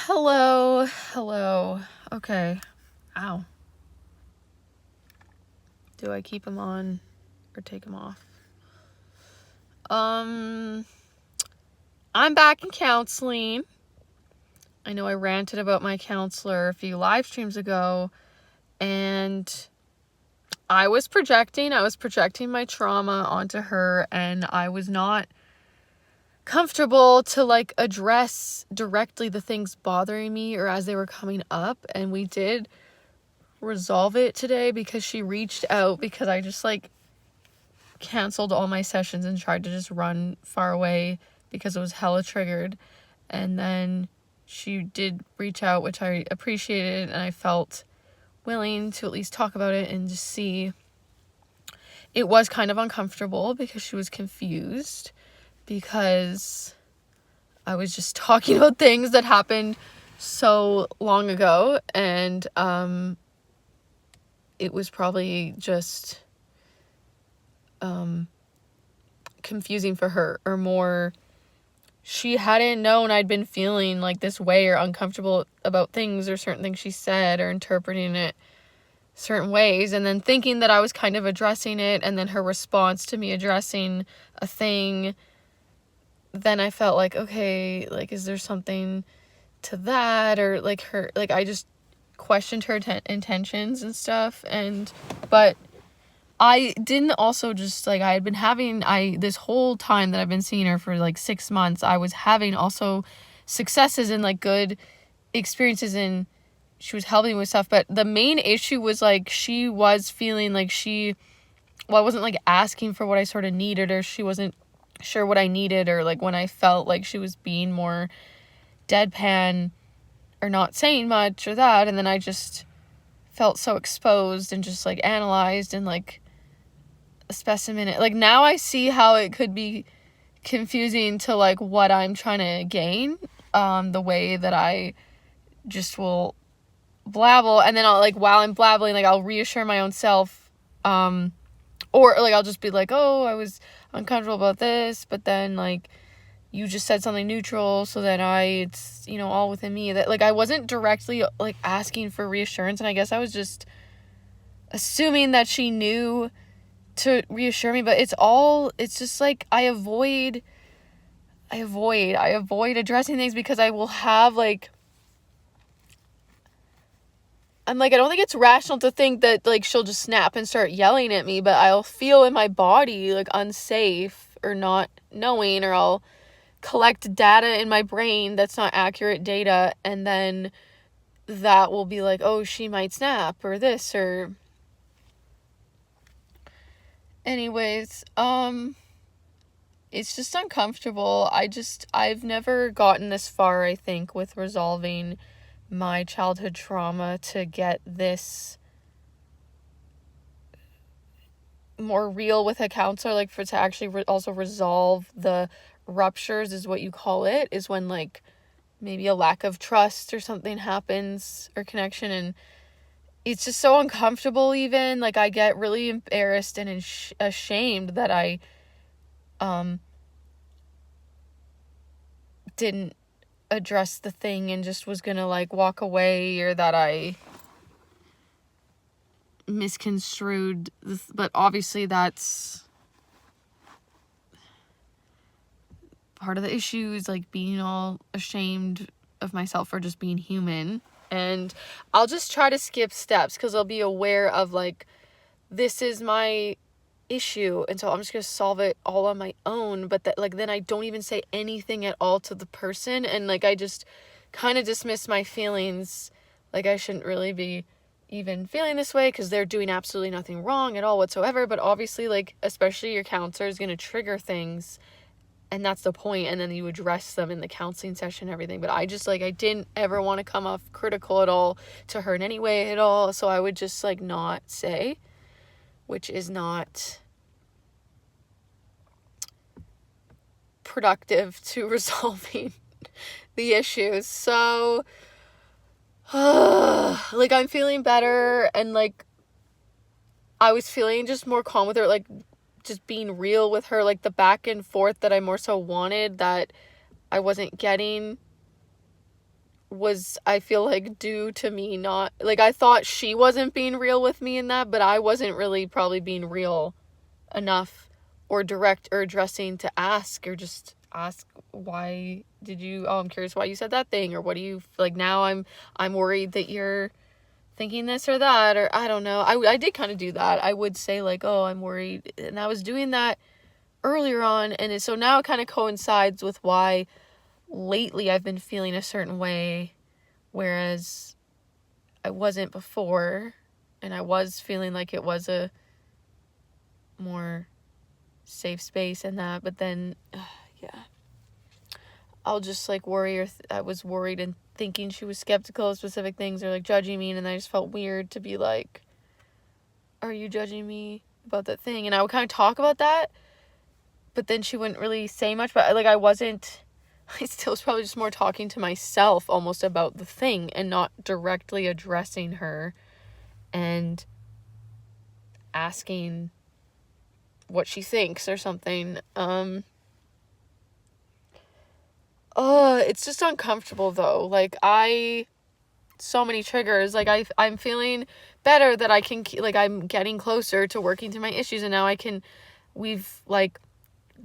Hello. Okay. Ow. Do I keep them on or take them off? I'm back in counseling. I know I ranted about my counselor a few live streams ago, and I was projecting my trauma onto her, and I was not comfortable to address directly the things bothering me or as they were coming up. And we did resolve it today because she reached out, because I just canceled all my sessions and tried to just run far away because it was hella triggered. And then she did reach out, which I appreciated, and I felt willing to at least talk about it and just see. It was kind of uncomfortable because she was confused, because I was just talking about things that happened so long ago, and it was probably just confusing for her, or more, she hadn't known I'd been feeling like this way or uncomfortable about things or certain things she said, or interpreting it certain ways, and then thinking that I was kind of addressing it, and then her response to me addressing a thing, then I felt like, okay, is there something to that, or her, I just questioned her intentions and stuff. But I didn't also just, I had been having, this whole time that I've been seeing her for 6 months, I was having also successes and good experiences, and she was helping me with stuff. But the main issue was she was feeling I wasn't asking for what I sort of needed, or she wasn't sure what I needed, or when I felt like she was being more deadpan or not saying much or that, and then I just felt so exposed and just analyzed and a specimen. Now I see how it could be confusing to what I'm trying to gain, the way that I just will blabble, and then I'll while I'm blabbling, I'll reassure my own self, or I'll just be oh, I was uncomfortable about this, but then you just said something neutral, so then it's all within me that I wasn't directly asking for reassurance, and I guess I was just assuming that she knew to reassure me. But it's just I avoid addressing things, because I will have I'm I don't think it's rational to think that she'll just snap and start yelling at me, but I'll feel in my body unsafe or not knowing, or I'll collect data in my brain that's not accurate data, and then that will be oh, she might snap or this, or anyways, it's just uncomfortable. I've never gotten this far, I think, with resolving my childhood trauma to get this more real with a counselor, for to actually also resolve the ruptures, is what you call it, is when maybe a lack of trust or something happens, or connection, and it's just so uncomfortable. Even I get really embarrassed and ashamed that I didn't address the thing and just was gonna walk away, or that I misconstrued but obviously that's part of the issues, being all ashamed of myself for just being human. And I'll just try to skip steps, because I'll be aware of this is my issue, and so I'm just gonna solve it all on my own. But that then I don't even say anything at all to the person, and I just kind of dismiss my feelings, I shouldn't really be even feeling this way, because they're doing absolutely nothing wrong at all whatsoever. But obviously especially your counselor is gonna trigger things, and that's the point, and then you address them in the counseling session and everything. But I just I didn't ever want to come off critical at all to her in any way at all, so I would just not say, which is not productive to resolving the issues. So I'm feeling better, and I was feeling just more calm with her, just being real with her, the back and forth that I more so wanted, that I wasn't getting was, I feel like, due to me not, like, I thought she wasn't being real with me in that, but I wasn't really probably being real enough or direct or addressing to ask, or just ask, why did you, oh, I'm curious why you said that thing, or what do you, like, now I'm worried that you're thinking this or that, or I don't know. I did kind of do that. I would say, like, oh, I'm worried, and I was doing that earlier on, and so now it kind of coincides with why lately I've been feeling a certain way, whereas I wasn't before, and I was feeling like it was a more safe space and that, but then yeah, I'll just like worry, or I was worried and thinking she was skeptical of specific things, or like judging me, and I just felt weird to be like, are you judging me about that thing? And I would kind of talk about that, but then she wouldn't really say much. But like, I still was probably just more talking to myself almost about the thing, and not directly addressing her and asking what she thinks or something. It's just uncomfortable though. Like, so many triggers. Like, I'm feeling better that I can, like, I'm getting closer to working through my issues, and now we've like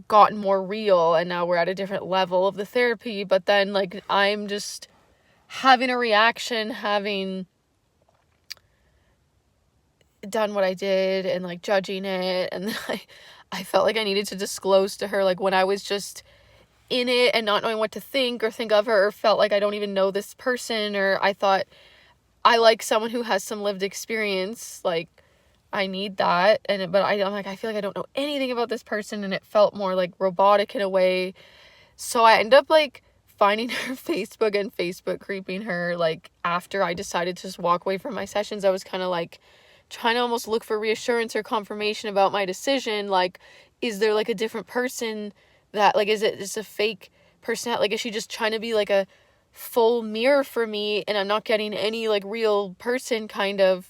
gotten more real, and now we're at a different level of the therapy. But then, like, I'm just having a reaction, having done what I did, and like judging it, and then I felt like I needed to disclose to her, like, when I was just in it and not knowing what to think or think of her, or felt like I don't even know this person, or I thought I like someone who has some lived experience, like, I need that, but I'm like, I feel like I don't know anything about this person, and it felt more like robotic in a way. So I end up like finding her Facebook and Facebook creeping her, like, after I decided to just walk away from my sessions. I was kind of like trying to almost look for reassurance or confirmation about my decision. Like, is there like a different person that, like, is it just a fake person? Like, is she just trying to be like a full mirror for me, and I'm not getting any like real person kind of,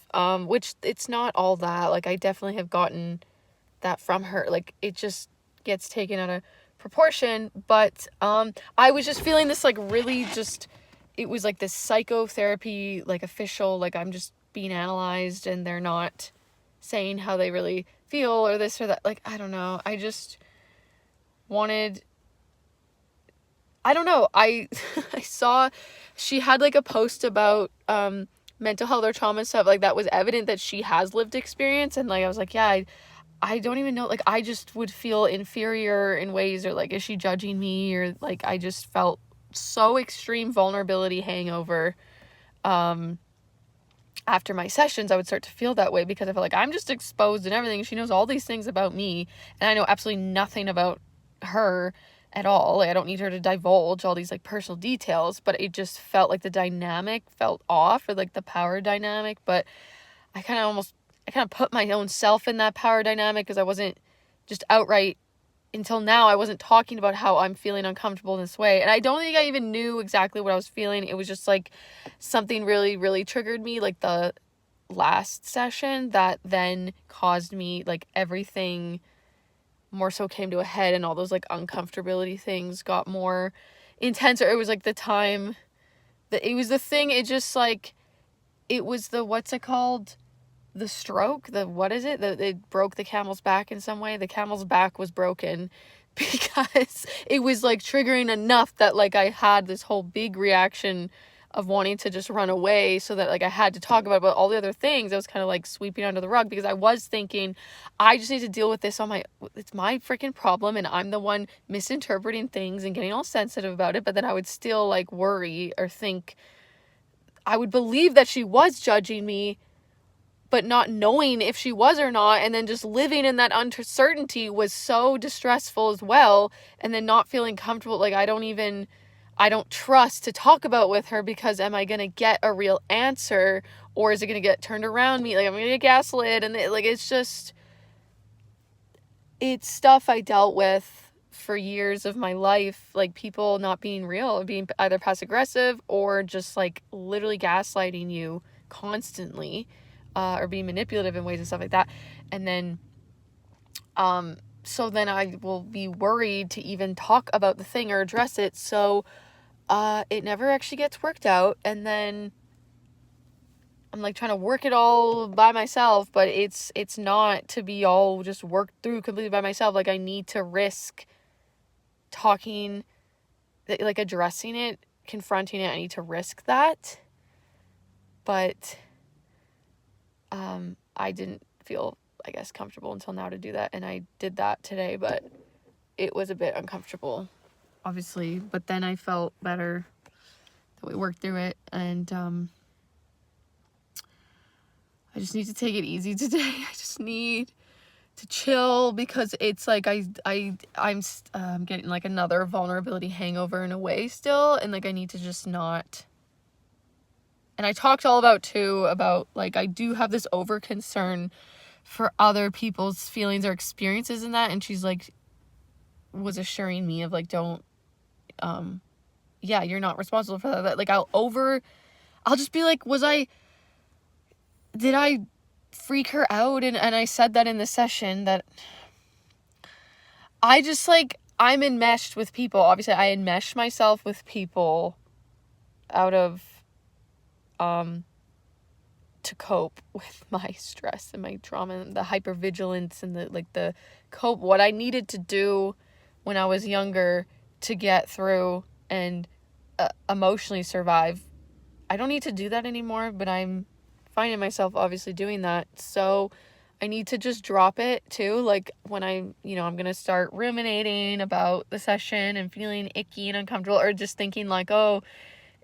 which it's not all that. Like, I definitely have gotten that from her. Like, it just gets taken out of proportion. But I was just feeling this, like, really just, it was like this psychotherapy, like, official, like, I'm just being analyzed and they're not saying how they really feel or this or that. Like, I don't know. I just wanted, I don't know. I saw she had like a post about mental health or trauma stuff, like, that was evident that she has lived experience, and like I was like, yeah, I don't even know, like, I just would feel inferior in ways, or like, is she judging me, or like, I just felt so extreme vulnerability hangover. After my sessions, I would start to feel that way, because I felt like I'm just exposed and everything. She knows all these things about me, and I know absolutely nothing about her at all. Like, I don't need her to divulge all these like personal details, but it just felt like the dynamic felt off, or like the power dynamic. But I kind of put my own self in that power dynamic, because I wasn't just outright, until now, I wasn't talking about how I'm feeling uncomfortable in this way. And I don't think I even knew exactly what I was feeling. It was just like something really, really triggered me, like the last session, that then caused me, like, everything more so came to a head, and all those like uncomfortability things got more intense. Or it was like the time that it was the thing, it just like, it was the, what's it called? The stroke, what is it? It broke the camel's back in some way. The camel's back was broken because it was like triggering enough that like I had this whole big reaction of wanting to just run away, so that like I had to talk about it. But all the other things I was kind of like sweeping under the rug, because I was thinking, I just need to deal with this it's my freaking problem, and I'm the one misinterpreting things and getting all sensitive about it. But then I would still like worry or think, I would believe that she was judging me, but not knowing if she was or not, and then just living in that uncertainty was so distressful as well. And then not feeling comfortable, like, I don't trust to talk about with her, because am I gonna get a real answer, or is it gonna get turned around me, like I'm gonna get gaslit? And like, it's stuff I dealt with for years of my life, like people not being real, or being either passive aggressive, or just like literally gaslighting you constantly, or being manipulative in ways and stuff like that. And then so then I will be worried to even talk about the thing or address it. So it never actually gets worked out, and then I'm like trying to work it all by myself, but it's not to be all just worked through completely by myself. Like, I need to risk talking, like addressing it, confronting it. I need to risk that. But I didn't feel, I guess, comfortable until now to do that, and I did that today, but it was a bit uncomfortable, obviously. But then I felt better that we worked through it, and I just need to take it easy today. I just need to chill, because it's like I'm getting like another vulnerability hangover in a way still, and like I need to just not. And I talked all about like I do have this over concern for other people's feelings or experiences in that, and she's like was assuring me of like, don't yeah, you're not responsible for that. Like I'll just be like, did I freak her out? And I said that in the session, that I just like, I'm enmeshed with people. Obviously, I enmesh myself with people out of, to cope with my stress and my trauma and the hypervigilance and the cope, what I needed to do when I was younger to get through and emotionally survive. I don't need to do that anymore, but I'm finding myself obviously doing that. So I need to just drop it too. Like when I'm going to start ruminating about the session and feeling icky and uncomfortable, or just thinking like, oh,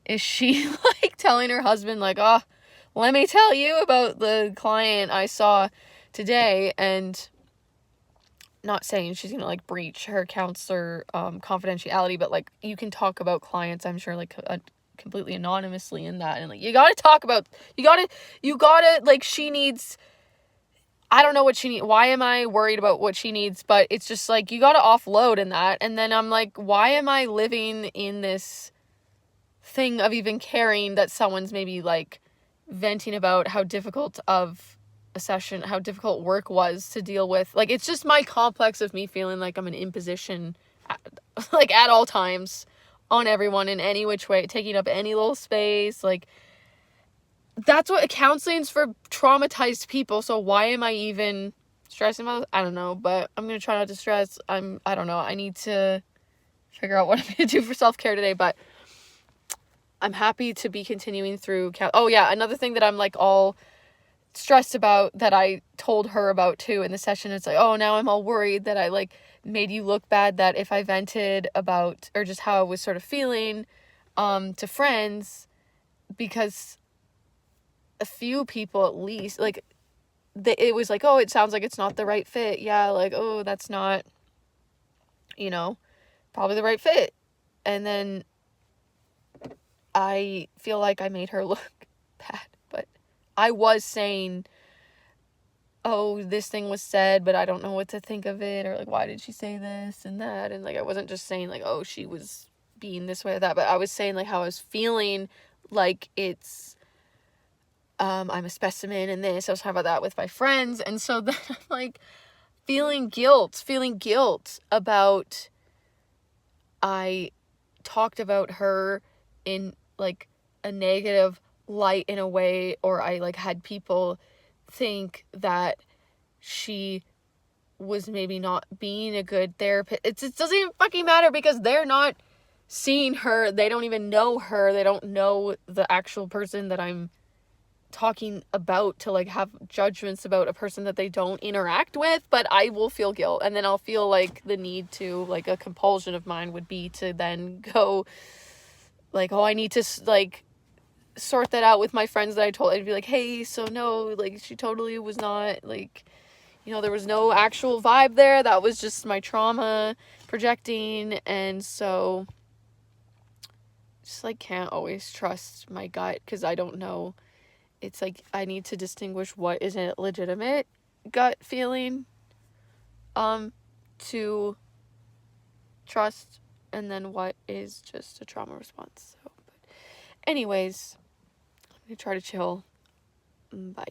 is she like telling her husband like, oh, let me tell you about the client I saw today, and not saying she's going to like breach her counselor confidentiality, but like you can talk about clients, I'm sure, like completely anonymously in that, and like you gotta talk about, you gotta like, she needs, I don't know what she needs, why am I worried about what she needs, but it's just like you gotta offload in that. And then I'm like, why am I living in this thing of even caring that someone's maybe like venting about how difficult of a session, how difficult work was to deal with. Like, it's just my complex of me feeling like I'm an imposition like at all times on everyone in any which way, taking up any little space. Like, that's what counseling's for, traumatized people. So why am I even stressing about it? I don't know, but I'm gonna try not to stress. I don't know, I need to figure out what I'm gonna do for self-care today, but I'm happy to be continuing through oh yeah, another thing that I'm like all stressed about, that I told her about too in the session, it's like, oh, now I'm all worried that I like made you look bad, that if I vented about, or just how I was sort of feeling to friends, because a few people at least, like, it was like, oh, it sounds like it's not the right fit. Yeah, like, oh, that's not, probably the right fit. And then I feel like I made her look bad, but I was saying, oh, this thing was said, but I don't know what to think of it, or like, why did she say this and that? And like, I wasn't just saying like, oh, she was being this way or that, but I was saying like how I was feeling like it's, I'm a specimen in this. I was talking about that with my friends. And so then I'm like feeling guilt about, I talked about her in like a negative light in a way, or I like had people think that she was maybe not being a good therapist. It doesn't even fucking matter, because they're not seeing her. They don't even know her. They don't know the actual person that I'm talking about, to like have judgments about a person that they don't interact with. But I will feel guilt, and then I'll feel like the need to, like, a compulsion of mine would be to then go like, oh, I need to like sort that out with my friends that I told. I'd be like, hey, so no, like, she totally was not like, there was no actual vibe there. That was just my trauma projecting. And so just like can't always trust my gut, because I don't know. It's like I need to distinguish what is a legitimate gut feeling to trust, and then what is just a trauma response. So, but anyways, I'm gonna try to chill. Bye.